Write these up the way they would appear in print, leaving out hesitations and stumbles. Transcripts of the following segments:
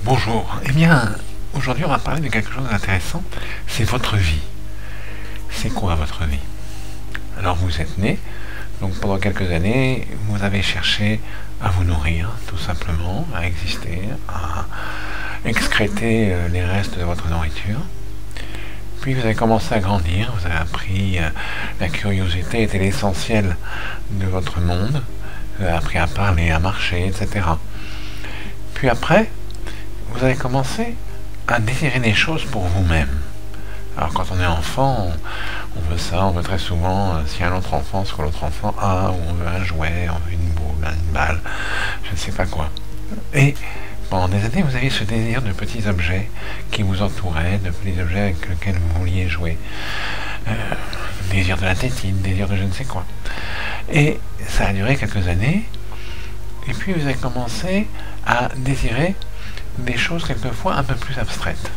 Bonjour, eh bien, aujourd'hui on va parler de quelque chose d'intéressant, c'est votre vie. C'est quoi votre vie? Alors vous êtes né, donc pendant quelques années, vous avez cherché à vous nourrir, tout simplement, à exister, à excréter les restes de votre nourriture. Puis vous avez commencé à grandir, vous avez appris, la curiosité était l'essentiel de votre monde, vous avez appris à parler, à marcher, etc. Puis après, vous avez commencé à désirer des choses pour vous-même. Alors quand on est enfant, on veut ça, on veut très souvent, s'il y a un autre enfant, ce que l'autre enfant a, ou on veut un jouet, on veut une boule, une balle, je ne sais pas quoi. Et pendant des années, vous aviez ce désir de petits objets qui vous entouraient, de petits objets avec lesquels vous vouliez jouer. Désir de la tétine, désir de je ne sais quoi. Et ça a duré quelques années, et puis vous avez commencé à désirer des choses quelquefois un peu plus abstraites.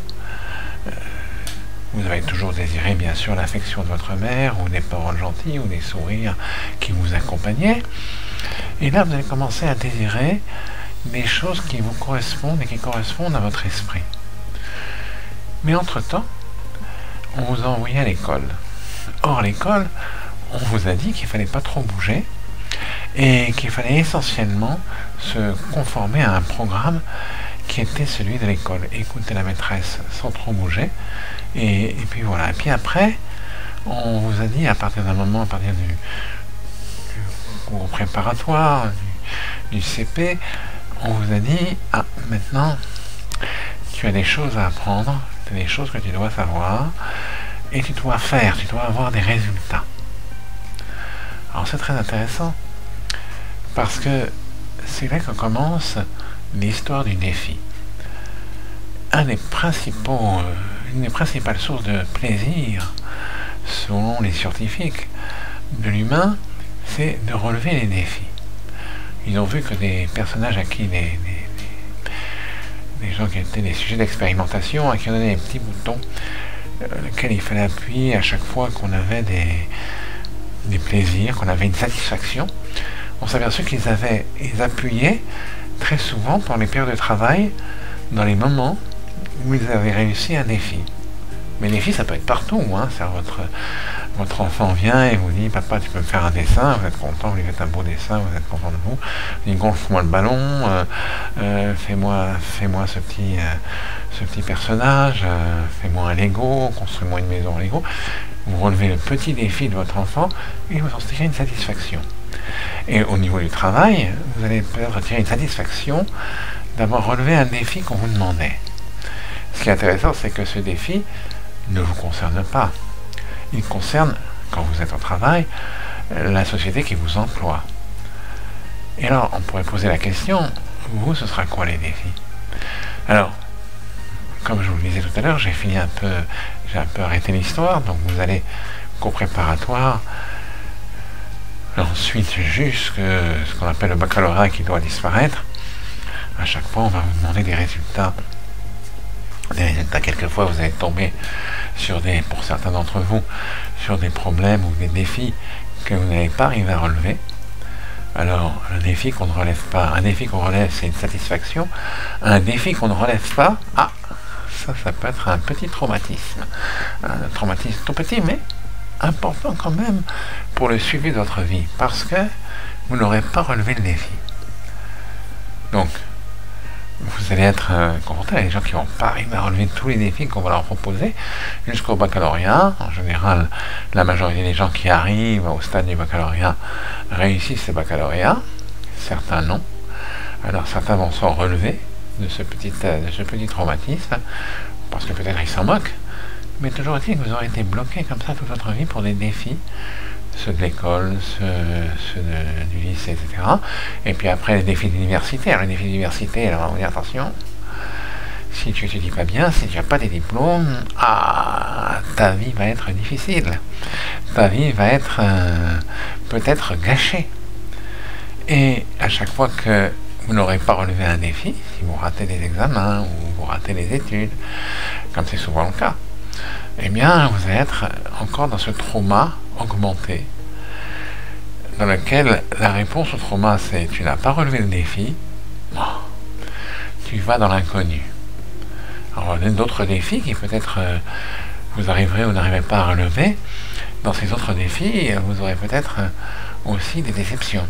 Vous avez toujours désiré bien sûr l'affection de votre mère, ou des paroles gentilles, ou des sourires qui vous accompagnaient. Et là vous avez commencé à désirer des choses qui vous correspondent et qui correspondent à votre esprit. Mais entre-temps, on vous a envoyé à l'école. Or, à l'école, on vous a dit qu'il ne fallait pas trop bouger et qu'il fallait essentiellement se conformer à un programme qui était celui de l'école. Écouter la maîtresse sans trop bouger. Et puis voilà. Et puis après, on vous a dit, à partir d'un moment, à partir du cours préparatoire, du CP, on vous a dit, ah, maintenant, tu as des choses à apprendre, tu as des choses que tu dois savoir, et tu dois faire, tu dois avoir des résultats. Alors c'est très intéressant, parce que c'est là que commence l'histoire du défi. Une des principales sources de plaisir, selon les scientifiques, de l'humain, c'est de relever les défis. Ils ont vu que des personnages à qui des gens qui étaient des sujets d'expérimentation, à qui on donnait des petits boutons, lesquels il fallait appuyer à chaque fois qu'on avait des plaisirs, qu'on avait une satisfaction, on s'est aperçu qu'ils appuyaient très souvent pendant les périodes de travail, dans les moments où ils avaient réussi un défi. Mais le défi, ça peut être partout, hein. Votre enfant vient et vous dit, papa, tu peux me faire un dessin, vous êtes content, vous lui faites un beau dessin, vous êtes content de vous, il dit, gonfle-moi le ballon, fais-moi ce petit personnage, fais-moi un Lego, construis-moi une maison en Lego. Vous relevez le petit défi de votre enfant et vous en tirez une satisfaction. Et au niveau du travail, vous allez peut-être tirer une satisfaction d'avoir relevé un défi qu'on vous demandait. Ce qui est intéressant, c'est que ce défi ne vous concerne pas. Il concerne, quand vous êtes au travail, la société qui vous emploie. Et alors, on pourrait poser la question, vous, ce sera quoi les défis? Alors, comme je vous le disais tout à l'heure, j'ai un peu arrêté l'histoire, donc vous allez qu'au préparatoire, ensuite jusque ce qu'on appelle le baccalauréat qui doit disparaître. À chaque fois, on va vous demander des résultats. Quelquefois, vous allez tomber pour certains d'entre vous, sur des problèmes ou des défis que vous n'avez pas arrivé à relever. Alors, un défi qu'on ne relève pas, un défi qu'on relève, c'est une satisfaction. Un défi qu'on ne relève pas, ah, ça peut être un petit traumatisme. Un traumatisme tout petit, mais important quand même pour le suivi de votre vie, parce que vous n'aurez pas relevé le défi. Donc, vous allez être confronté à des gens qui ne vont pas arriver à relever tous les défis qu'on va leur proposer jusqu'au baccalauréat. En général, la majorité des gens qui arrivent au stade du baccalauréat réussissent ce baccalauréat, certains non. Alors certains vont s'en relever de ce petit traumatisme, parce que peut-être ils s'en moquent, mais toujours est-il que vous aurez été bloqué comme ça toute votre vie pour des défis, ceux de l'école, ceux du lycée, etc. Et puis après, les défis d'université. Alors les défis d'université, alors on va vous dire, attention, si tu étudies pas bien, si tu n'as pas des diplômes, ta vie va être difficile. Ta vie va être peut-être gâchée. Et à chaque fois que vous n'aurez pas relevé un défi, si vous ratez des examens ou vous ratez les études, comme c'est souvent le cas, eh bien, vous allez être encore dans ce trauma augmenté, dans lequel la réponse au trauma, c'est tu n'as pas relevé le défi, tu vas dans l'inconnu. Alors, d'autres défis qui peut-être vous arriverez ou n'arrivez pas à relever. Dans ces autres défis, vous aurez peut-être aussi des déceptions.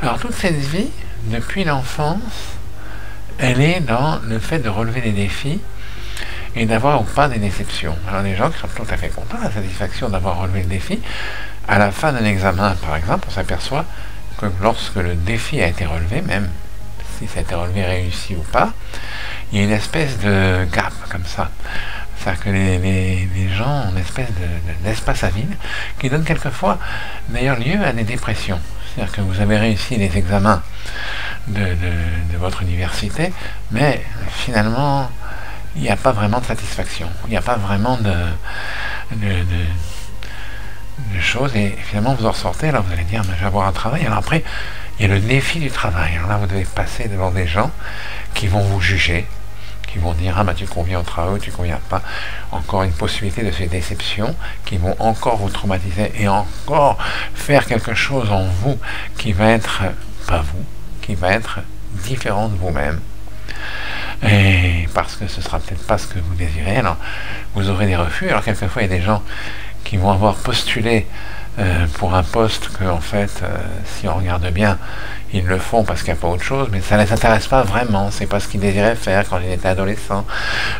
Alors, toute cette vie, depuis l'enfance, elle est dans le fait de relever des défis et d'avoir ou pas des déceptions. Alors, les gens qui sont tout à fait contents, la satisfaction d'avoir relevé le défi, à la fin d'un examen, par exemple, on s'aperçoit que lorsque le défi a été relevé, même si ça a été relevé réussi ou pas, il y a une espèce de gap comme ça. C'est-à-dire que les gens ont une espèce d'espace à vide qui donne quelquefois d'ailleurs lieu à des dépressions. C'est-à-dire que vous avez réussi les examens de votre université, mais finalement, il n'y a pas vraiment de satisfaction. Il n'y a pas vraiment de choses, et finalement vous en sortez, là vous allez dire, mais je vais avoir un travail. Alors après, il y a le défi du travail. Alors là, vous devez passer devant des gens qui vont vous juger, qui vont dire, ah bah tu conviens au travail ou tu conviens pas. Encore une possibilité de ces déceptions qui vont encore vous traumatiser et encore faire quelque chose en vous qui va être, pas vous, qui va être différent de vous-même. Et parce que ce sera peut-être pas ce que vous désirez, alors vous aurez des refus. Alors quelquefois, il y a des gens qui vont avoir postulé pour un poste que, en fait, si on regarde bien, ils le font parce qu'il n'y a pas autre chose, mais ça ne les intéresse pas vraiment. C'est pas ce qu'ils désiraient faire quand ils étaient adolescents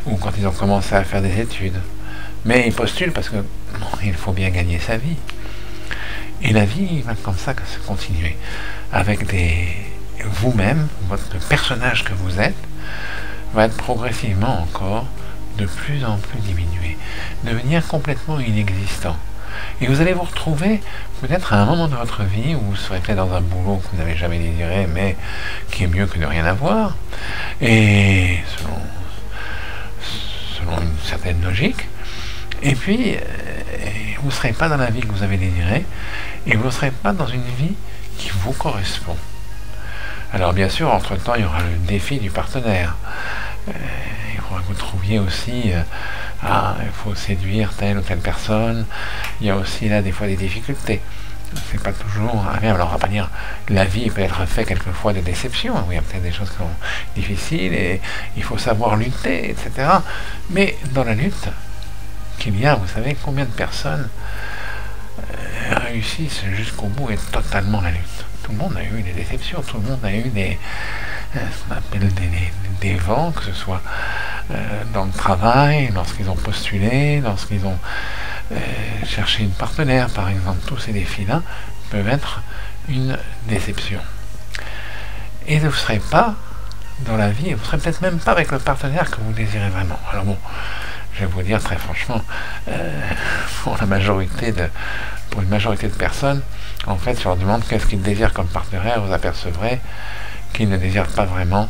ou quand ils ont commencé à faire des études. Mais ils postulent parce que bon, il faut bien gagner sa vie. Et la vie va comme ça se continuer avec vous-même, votre personnage que vous êtes va être progressivement encore de plus en plus diminué, devenir complètement inexistant. Et vous allez vous retrouver peut-être à un moment de votre vie où vous serez peut-être dans un boulot que vous n'avez jamais désiré, mais qui est mieux que de rien avoir, et selon une certaine logique. Et puis, vous ne serez pas dans la vie que vous avez désirée, et vous ne serez pas dans une vie qui vous correspond. Alors bien sûr, entre-temps, il y aura le défi du partenaire. Il faudra que vous trouviez aussi, il faut séduire telle ou telle personne. Il y a aussi là des fois des difficultés. C'est pas toujours agréable. Alors on va pas dire la vie peut être faite quelquefois de déceptions. Il y a peut-être des choses qui sont difficiles et il faut savoir lutter, etc. Mais dans la lutte qu'il y a, vous savez combien de personnes réussissent jusqu'au bout et totalement la lutte. Tout le monde a eu des déceptions, tout le monde a eu ce qu'on appelle des vents, que ce soit dans le travail, lorsqu'ils ont postulé, lorsqu'ils ont cherché une partenaire, par exemple. Tous ces défis-là peuvent être une déception. Et vous ne serez pas dans la vie, vous ne serez peut-être même pas avec le partenaire que vous désirez vraiment. Alors bon, je vais vous dire très franchement, pour une majorité de personnes, en fait, si on leur demande qu'est-ce qu'ils désirent comme partenaire, vous apercevrez qu'ils ne désirent pas vraiment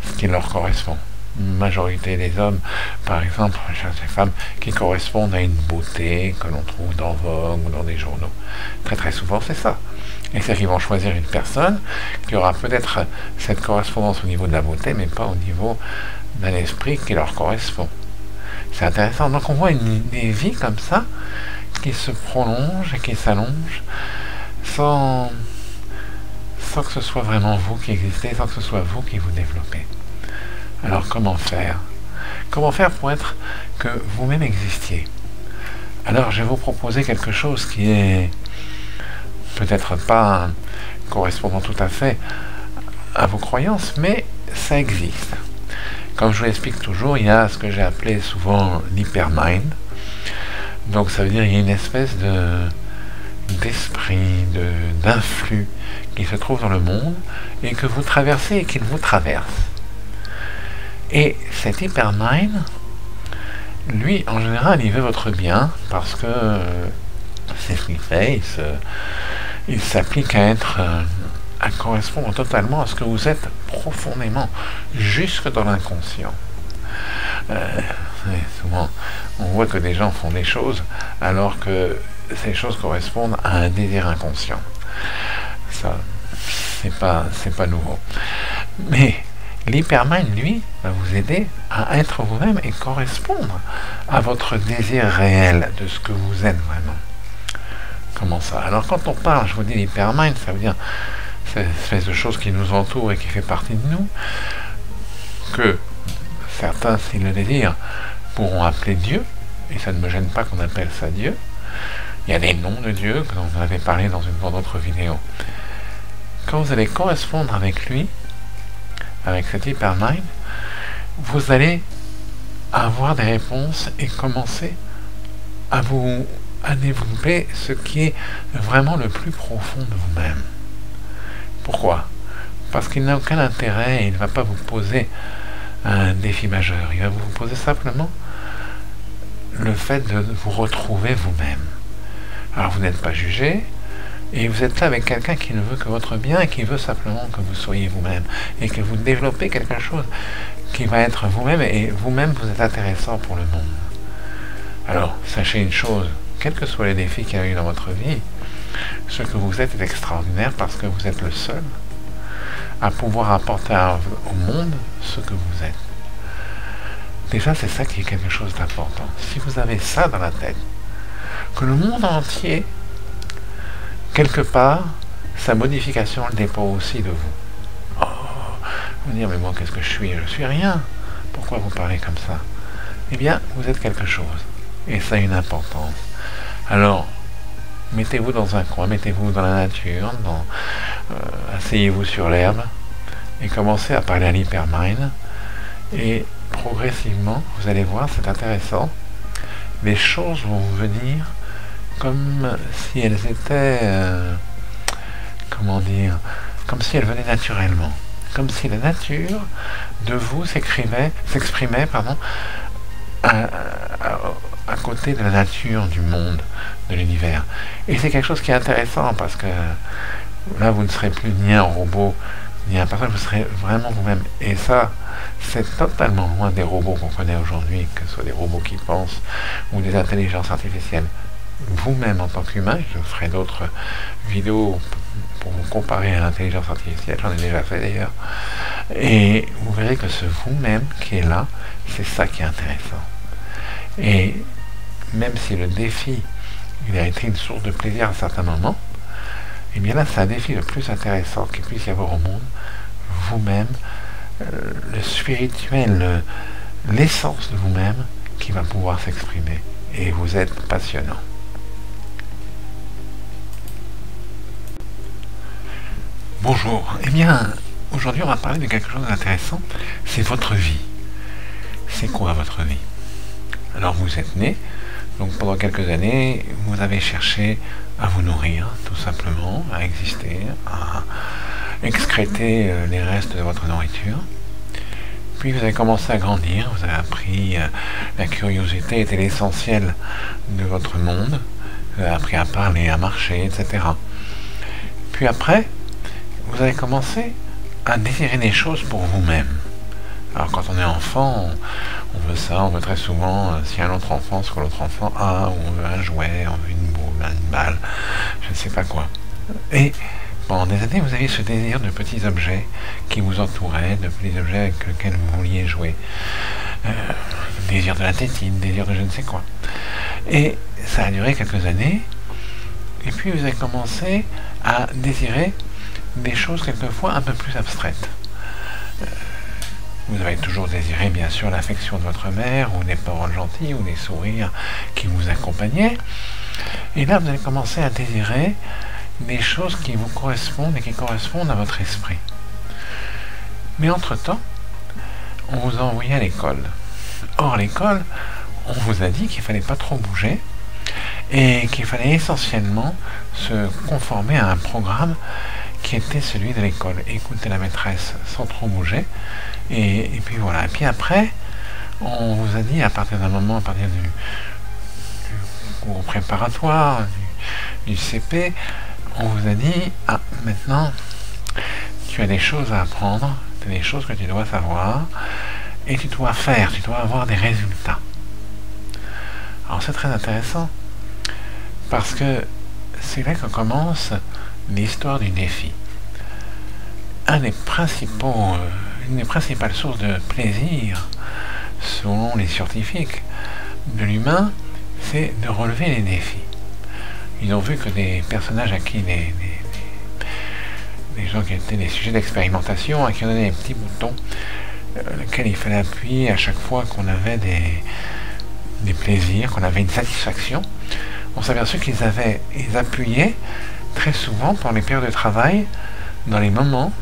ce qui leur correspond. Une majorité des hommes, par exemple, cherchent des femmes qui correspondent à une beauté que l'on trouve dans Vogue ou dans des journaux. Très très souvent, c'est ça. Et c'est qu'ils vont choisir une personne qui aura peut-être cette correspondance au niveau de la beauté, mais pas au niveau d'un esprit qui leur correspond. C'est intéressant. Donc on voit des vies comme ça qui se prolongent et qui s'allongent sans que ce soit vraiment vous qui existez, sans que ce soit vous qui vous développez. Alors comment faire? Comment faire pour être que vous-même existiez? Alors je vais vous proposer quelque chose qui est peut-être pas correspondant tout à fait à vos croyances, mais ça existe. Comme je vous l'explique toujours, il y a ce que j'ai appelé souvent l'hypermind. Donc ça veut dire qu'il y a une espèce d'esprit, d'influx qui se trouve dans le monde et que vous traversez et qu'il vous traverse. Et cet hypermind, lui, en général, il veut votre bien parce que c'est ce qu'il fait. Il s'applique à correspondre totalement à ce que vous êtes profondément, jusque dans l'inconscient. Souvent, on voit que des gens font des choses alors que ces choses correspondent à un désir inconscient. Ça, c'est pas nouveau. Mais l'hypermind, lui, va vous aider à être vous-même et correspondre à votre désir réel de ce que vous êtes vraiment. Comment ça? Alors quand on parle, je vous dis l'hypermind, ça veut dire cette espèce de chose qui nous entoure et qui fait partie de nous, que certains, s'ils le désirent, pourront appeler Dieu, et ça ne me gêne pas qu'on appelle ça Dieu. Il y a des noms de Dieu, dont on avait parlé dans une autre vidéo. Quand vous allez correspondre avec lui, avec cet hypermind, vous allez avoir des réponses et commencer à développer ce qui est vraiment le plus profond de vous-même. Pourquoi? Parce qu'il n'a aucun intérêt et il ne va pas vous poser un défi majeur. Il va vous poser simplement le fait de vous retrouver vous-même. Alors vous n'êtes pas jugé, et vous êtes là avec quelqu'un qui ne veut que votre bien et qui veut simplement que vous soyez vous-même et que vous développez quelque chose qui va être vous-même, et vous-même vous êtes intéressant pour le monde. Alors sachez une chose, quels que soient les défis qu'il y a eu dans votre vie, ce que vous êtes est extraordinaire parce que vous êtes le seul à pouvoir apporter au monde ce que vous êtes. Déjà, c'est ça qui est quelque chose d'important. Si vous avez ça dans la tête, que le monde entier, quelque part, sa modification dépend aussi de vous. Oh, vous dire, mais moi, qu'est-ce que je suis? Je suis rien. Pourquoi vous parlez comme ça? Eh bien, vous êtes quelque chose. Et ça a une importance. Alors, mettez-vous dans un coin, mettez-vous dans la nature, asseyez-vous sur l'herbe, et commencez à parler à l'hypermind, et progressivement, vous allez voir, c'est intéressant, les choses vont venir comme si elles étaient, comment dire, comme si elles venaient naturellement, comme si la nature de vous s'exprimait, à côté de la nature du monde, de l'univers. Et c'est quelque chose qui est intéressant parce que là, vous ne serez plus ni un robot, ni un personnage, vous serez vraiment vous-même. Et ça, c'est totalement loin des robots qu'on connaît aujourd'hui, que ce soit des robots qui pensent ou des intelligences artificielles. Vous-même en tant qu'humain, je ferai d'autres vidéos pour vous comparer à l'intelligence artificielle, j'en ai déjà fait d'ailleurs, et vous verrez que ce vous-même qui est là, c'est ça qui est intéressant. Et même si le défi, il a été une source de plaisir à certains moments, et bien là c'est un défi le plus intéressant qu'il puisse y avoir au monde, vous-même, le spirituel, l'essence de vous-même qui va pouvoir s'exprimer. Et vous êtes passionnant. Bonjour, eh bien, aujourd'hui on va parler de quelque chose d'intéressant, c'est votre vie. C'est quoi votre vie? Alors vous êtes né, donc pendant quelques années, vous avez cherché à vous nourrir, tout simplement, à exister, à excréter les restes de votre nourriture. Puis vous avez commencé à grandir, vous avez appris, la curiosité était l'essentiel de votre monde, vous avez appris à parler, à marcher, etc. Puis après, vous avez commencé à désirer des choses pour vous-même. Alors quand on est enfant, on veut ça, on veut très souvent, s'il y a un autre enfant, ce que l'autre enfant a, ou on veut un jouet, on veut une boule, une balle, je ne sais pas quoi. Et pendant des années, vous aviez ce désir de petits objets qui vous entouraient, de petits objets avec lesquels vous vouliez jouer. Désir de la tétine, désir de je ne sais quoi. Et ça a duré quelques années, et puis vous avez commencé à désirer des choses quelquefois un peu plus abstraites. Vous avez toujours désiré, bien sûr, l'affection de votre mère, ou des paroles gentilles, ou des sourires qui vous accompagnaient. Et là, vous allez commencer à désirer des choses qui vous correspondent et qui correspondent à votre esprit. Mais entre-temps, on vous a envoyé à l'école. Or, à l'école, on vous a dit qu'il ne fallait pas trop bouger et qu'il fallait essentiellement se conformer à un programme qui était celui de l'école. Écouter la maîtresse sans trop bouger. Et puis voilà. Et puis après, on vous a dit, à partir d'un moment, à partir du cours préparatoire, du CP, on vous a dit, ah, maintenant, tu as des choses à apprendre, tu as des choses que tu dois savoir, et tu dois faire, tu dois avoir des résultats. Alors c'est très intéressant, parce que c'est là que commence l'histoire du défi. Une des principales sources de plaisir, selon les scientifiques, de l'humain, c'est de relever les défis. Ils ont vu que des personnages à qui des gens qui étaient des sujets d'expérimentation, à qui on donnait des petits boutons lequel il fallait appuyer à chaque fois qu'on avait des plaisirs, qu'on avait une satisfaction, on s'est aperçu ils appuyaient très souvent pendant les périodes de travail dans les moments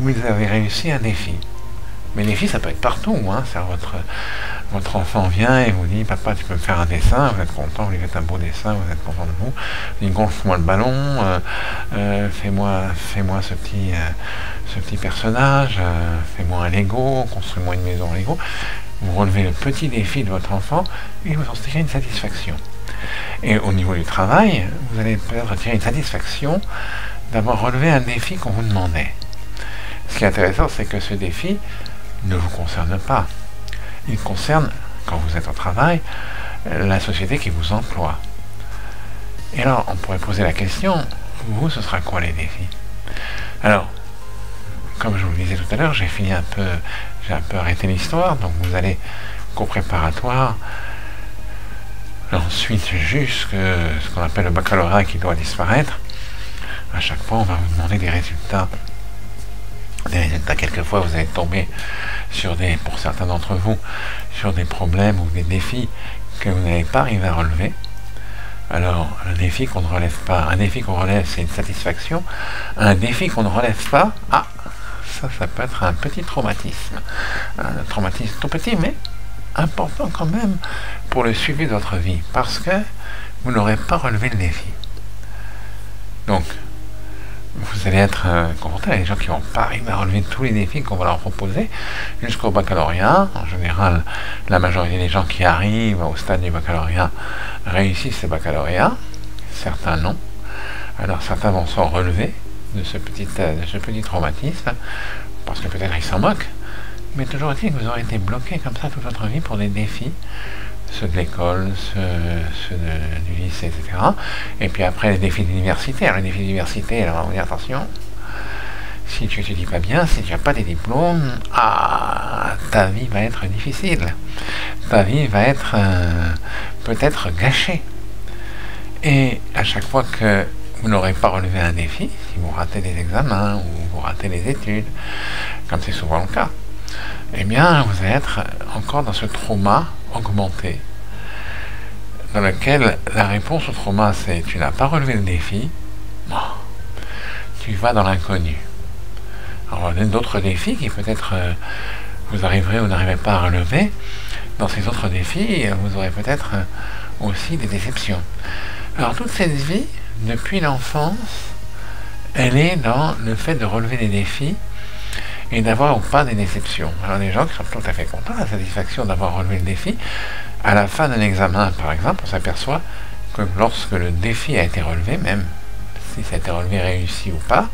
où ils avaient réussi un défi. Mais les défis, ça peut être partout, hein. Votre enfant vient et vous dit: papa, tu peux me faire un dessin, vous êtes content, vous lui faites un beau dessin, vous êtes content de vous. Il dit: gonfle-moi le ballon, fais-moi ce petit personnage, fais-moi un Lego, construis-moi une maison en Lego. Vous relevez le petit défi de votre enfant et vous en tirez une satisfaction. Et au niveau du travail, vous allez peut-être tirer une satisfaction d'avoir relevé un défi qu'on vous demandait. Ce qui est intéressant, c'est que ce défi ne vous concerne pas. Il concerne, quand vous êtes au travail, la société qui vous emploie. Et alors, on pourrait poser la question, vous, ce sera quoi les défis? Alors, comme je vous le disais tout à l'heure, j'ai un peu arrêté l'histoire, donc vous allez qu'au préparatoire, ensuite jusque ce qu'on appelle le baccalauréat qui doit disparaître. À chaque fois, on va vous demander des résultats. Quelquefois, vous allez tomber pour certains d'entre vous, sur des problèmes ou des défis que vous n'avez pas arrivé à relever. Alors, un défi qu'on ne relève pas, un défi qu'on relève, c'est une satisfaction. Un défi qu'on ne relève pas, ça peut être un petit traumatisme. Un traumatisme tout petit, mais important quand même pour le suivi de votre vie, parce que vous n'aurez pas relevé le défi. Donc, vous allez être confronté à des gens qui ne vont pas arriver à relever tous les défis qu'on va leur proposer jusqu'au baccalauréat. En général, la majorité des gens qui arrivent au stade du baccalauréat réussissent ce baccalauréat, certains non. Alors certains vont s'en relever de ce petit traumatisme, parce que peut-être ils s'en moquent, mais toujours est-il que vous aurez été bloqué comme ça toute votre vie pour des défis, ceux de l'école, ceux du lycée, etc. Et puis après, les défis d'université. Alors les défis d'université, alors on va vous dire: attention, si tu étudies pas bien, si tu n'as pas des diplômes, ta vie va être difficile. Ta vie va être peut-être gâchée. Et à chaque fois que vous n'aurez pas relevé un défi, si vous ratez des examens ou vous ratez les études, comme c'est souvent le cas, eh bien, vous allez être encore dans ce trauma augmenté, dans lequel la réponse au trauma, c'est: tu n'as pas relevé le défi, tu vas dans l'inconnu. Alors, il y a d'autres défis qui peut-être vous arriverez ou n'arrivez pas à relever. Dans ces autres défis, vous aurez peut-être aussi des déceptions. Alors, toute cette vie, depuis l'enfance, elle est dans le fait de relever des défis et d'avoir ou pas des déceptions. Alors des gens qui sont tout à fait contents, la satisfaction d'avoir relevé le défi. À la fin d'un examen, par exemple, on s'aperçoit que lorsque le défi a été relevé, même si ça a été relevé réussi ou pas,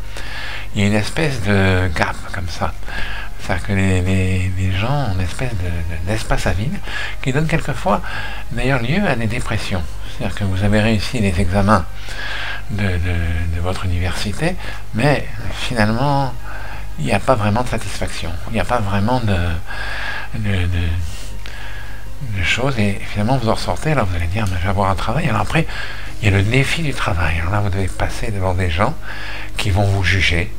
il y a une espèce de gap comme ça. C'est-à-dire que les gens ont une espèce d'espace à vide qui donne quelquefois d'ailleurs lieu à des dépressions. C'est-à-dire que vous avez réussi les examens de votre université, mais finalement, il n'y a pas vraiment de satisfaction. Il n'y a pas vraiment de choses, et finalement vous en sortez, alors vous allez dire: mais je vais avoir un travail. Alors après, il y a le défi du travail. Alors là, vous devez passer devant des gens qui vont vous juger,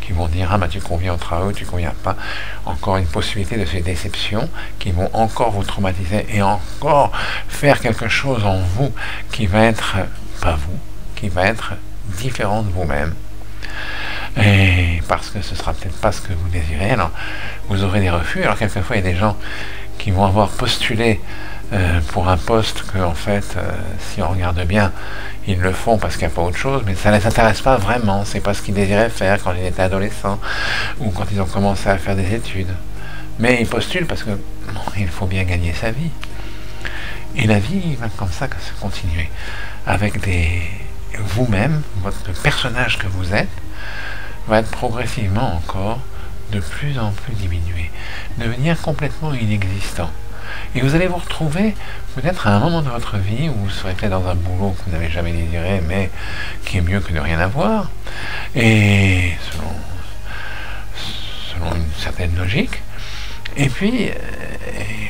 qui vont dire: tu conviens au travail ou tu conviens pas. Encore une possibilité de ces déceptions qui vont encore vous traumatiser et encore faire quelque chose en vous qui va être pas vous, qui va être différent de vous-même. Et parce que ce sera peut-être pas ce que vous désirez, alors vous aurez des refus. Alors quelquefois, il y a des gens qui vont avoir postulé pour un poste que, en fait, si on regarde bien, ils le font parce qu'il n'y a pas autre chose, mais ça ne les intéresse pas vraiment. C'est pas ce qu'ils désiraient faire quand ils étaient adolescents ou quand ils ont commencé à faire des études. Mais ils postulent parce que il faut bien gagner sa vie. Et la vie va comme ça se continuer avec vous-même, votre personnage que vous êtes va être progressivement encore de plus en plus diminué, devenir complètement inexistant. Et vous allez vous retrouver peut-être à un moment de votre vie où vous serez peut-être dans un boulot que vous n'avez jamais désiré, mais qui est mieux que de rien avoir, et selon une certaine logique. Et puis,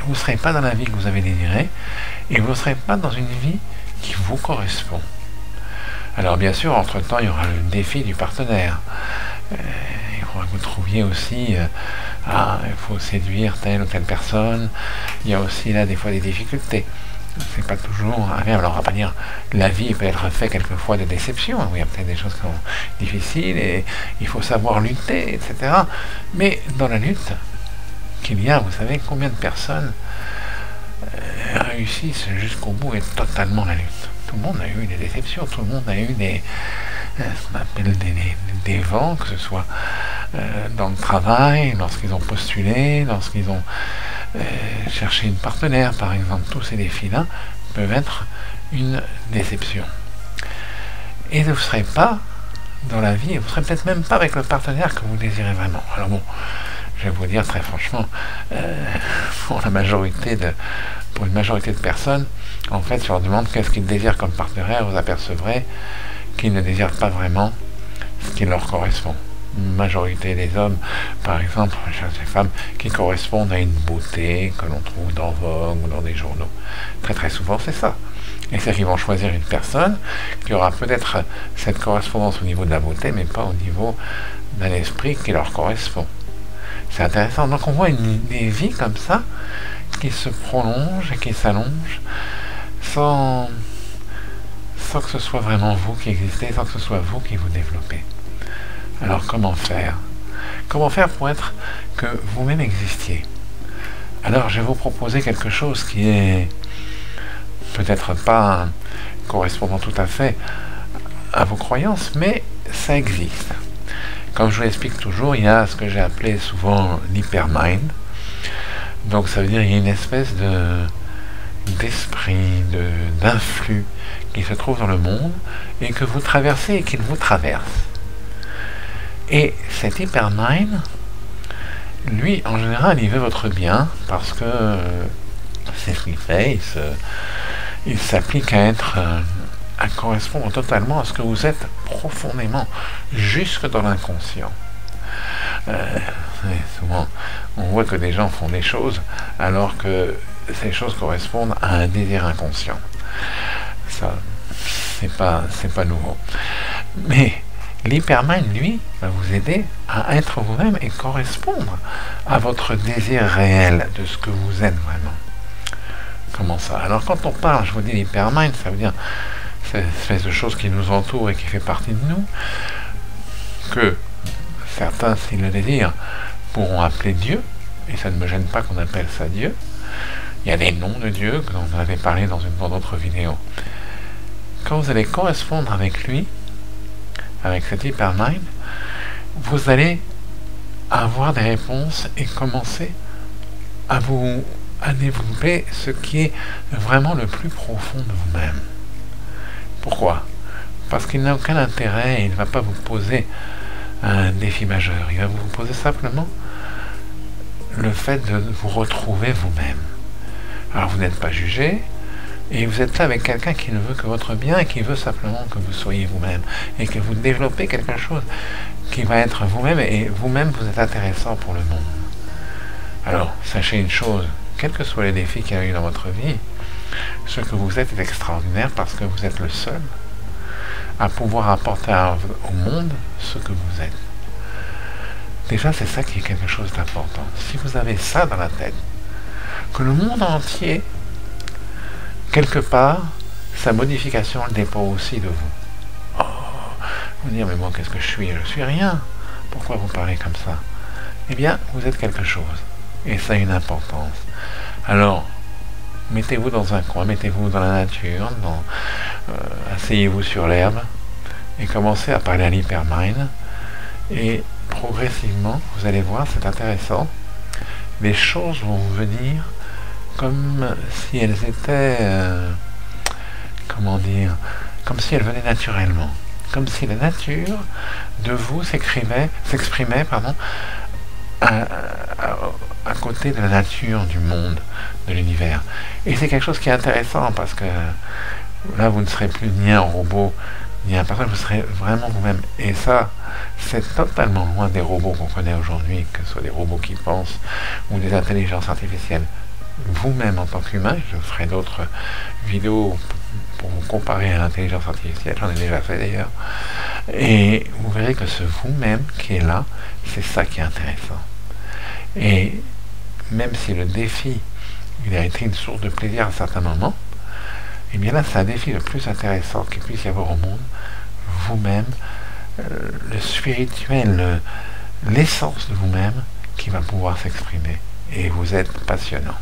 vous ne serez pas dans la vie que vous avez désirée, et vous ne serez pas dans une vie qui vous correspond. Alors bien sûr, entre-temps, il y aura le défi du partenaire. Il faudra que vous trouviez aussi ah, il faut séduire telle ou telle personne. Il y a aussi là des fois des difficultés. C'est pas toujours agréable. Alors on va pas dire la vie peut être faite quelquefois de déceptions. Il y a peut-être des choses qui sont difficiles et il faut savoir lutter, etc. Mais dans la lutte qu'il y a, vous savez combien de personnes réussissent jusqu'au bout et totalement la lutte. Tout le monde a eu des déceptions, tout le monde a eu ce qu'on appelle des vents, que ce soit dans le travail, lorsqu'ils ont postulé, lorsqu'ils ont cherché une partenaire, par exemple. Tous ces défis-là peuvent être une déception. Et vous ne serez pas dans la vie, vous ne serez peut-être même pas avec le partenaire que vous désirez vraiment. Alors bon, je vais vous dire très franchement, pour une majorité de personnes, en fait, si on leur demande qu'est-ce qu'ils désirent comme partenaire, vous apercevrez qu'ils ne désirent pas vraiment ce qui leur correspond. Une majorité des hommes, par exemple, cherchent des femmes qui correspondent à une beauté que l'on trouve dans Vogue ou dans des journaux. Très très souvent, c'est ça. Et c'est qu'ils vont choisir une personne qui aura peut-être cette correspondance au niveau de la beauté, mais pas au niveau d'un esprit qui leur correspond. C'est intéressant. Donc on voit des vies comme ça qui se prolongent et qui s'allongent sans que ce soit vraiment vous qui existez, sans que ce soit vous qui vous développez. Alors comment faire? Comment faire pour être que vous-même existiez? Alors je vais vous proposer quelque chose qui est peut-être pas correspondant tout à fait à vos croyances, mais ça existe. Comme je vous l'explique toujours, il y a ce que j'ai appelé souvent l'hypermind. Donc ça veut dire qu'il y a une espèce d'esprit, d'influx qui se trouve dans le monde et que vous traversez et qu'il vous traverse. Et cet hypermind, lui, en général, il veut votre bien parce que c'est ce qu'il fait. Il s'applique à correspondre totalement à ce que vous êtes profondément, jusque dans l'inconscient. Souvent, on voit que des gens font des choses alors que ces choses correspondent à un désir inconscient. Ça, c'est pas nouveau. Mais l'hypermind, lui, va vous aider à être vous-même et correspondre à votre désir réel de ce que vous êtes vraiment. Comment ça? Alors quand on parle, je vous dis l'hypermind, ça veut dire cette espèce de chose qui nous entoure et qui fait partie de nous, que certains, s'ils le désirent, pourront appeler Dieu, et ça ne me gêne pas qu'on appelle ça Dieu. Il y a des noms de Dieu, dont on avait parlé dans une autre vidéo. Quand vous allez correspondre avec lui, avec cet hypermind, vous allez avoir des réponses et commencer à développer ce qui est vraiment le plus profond de vous-même. Pourquoi? Parce qu'il n'a aucun intérêt, il ne va pas vous poser un défi majeur, il va vous poser simplement le fait de vous retrouver vous-même. Alors vous n'êtes pas jugé, et vous êtes là avec quelqu'un qui ne veut que votre bien et qui veut simplement que vous soyez vous-même et que vous développez quelque chose qui va être vous-même, et vous-même vous êtes intéressant pour le monde. Alors sachez une chose, quels que soient les défis qu'il y a eu dans votre vie, ce que vous êtes est extraordinaire parce que vous êtes le seul à pouvoir apporter au monde ce que vous êtes. Déjà, c'est ça qui est quelque chose d'important. Si vous avez ça dans la tête, que le monde entier, quelque part, sa modification dépend aussi de vous. Oh, vous dire, mais moi, qu'est-ce que je suis? Je suis rien. Pourquoi vous parlez comme ça? Eh bien, vous êtes quelque chose. Et ça a une importance. Alors, mettez-vous dans un coin, mettez-vous dans la nature, asseyez-vous sur l'herbe, et commencez à parler à l'hypermind, et progressivement, vous allez voir, c'est intéressant, les choses vont vous venir comme si elles étaient, comment dire, comme si elles venaient naturellement, comme si la nature de vous s'exprimait, à côté de la nature du monde, de l'univers. Et c'est quelque chose qui est intéressant parce que là, vous ne serez plus ni un robot, ni un personne, vous serez vraiment vous-même. Et ça, c'est totalement loin des robots qu'on connaît aujourd'hui, que ce soit des robots qui pensent ou des intelligences artificielles. Vous-même en tant qu'humain, je ferai d'autres vidéos pour vous comparer à l'intelligence artificielle, j'en ai déjà fait d'ailleurs, et vous verrez que ce vous-même qui est là, c'est ça qui est intéressant. Et même si le défi, il a été une source de plaisir à certains moments, et bien là, c'est un défi le plus intéressant qu'il puisse y avoir au monde. Vous-même, le spirituel, l'essence de vous-même qui va pouvoir s'exprimer. Et vous êtes passionnant.